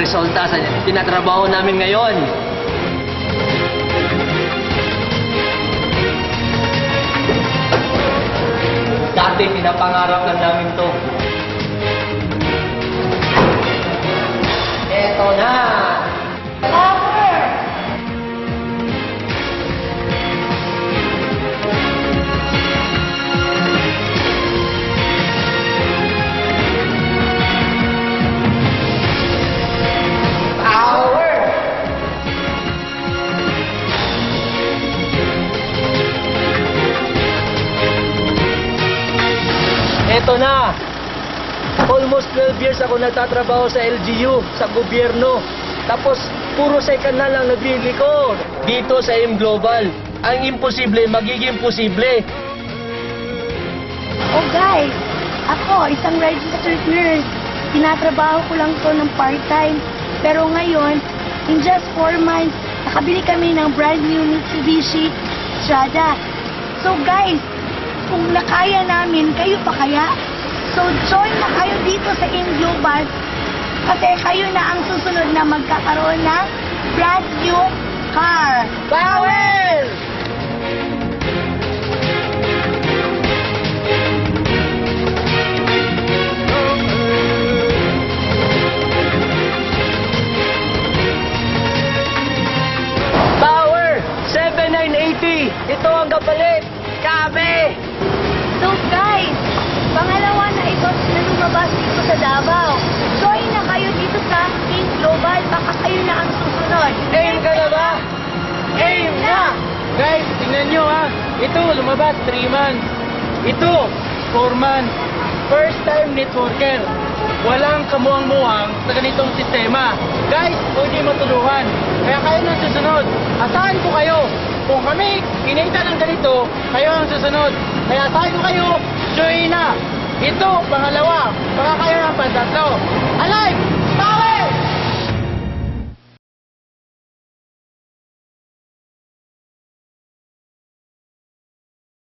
resulta sa tinatrabaho namin ngayon. Dati pinapangarap lang namin to. Eto na! Power! Power! Eto na! Almost 12 years ako nagtatrabaho sa LGU, sa gobyerno. Tapos, puro second na lang nabili ko. Dito sa M Global, ang imposible magiging posible. Oh guys, ako isang registered nurse. Tinatrabaho ko lang to ng part-time. Pero ngayon, in just 4 months, nakabili kami ng brand new Mitsubishi Strada. So guys, kung nakaya namin, kayo pa kaya? So join na kayo dito sa M Global kasi kayo na ang susunod na magkakaroon ng brand new car. Power! Power! 7980! Ito ang kapalit! Kami! So guys, pangalawa na ito na lumabas dito sa Davao. Join na kayo dito sa M Global, baka kayo na ang susunod. Aim ka na ba? Aim na! Guys, tingnan nyo ha. Ito, lumabas 3 months. Ito, 4 months. First time networker. Walang kamuang-muang sa ganitong sistema. Guys, pwede matulungan. Kaya kayo nang susunod. Asahan ko kayo. Kung kami kinita ng ganito, kayo ang susunod. Kaya asahan ko kayo, join na. Ito, pangalawa. Baka kayo ng pantatlo.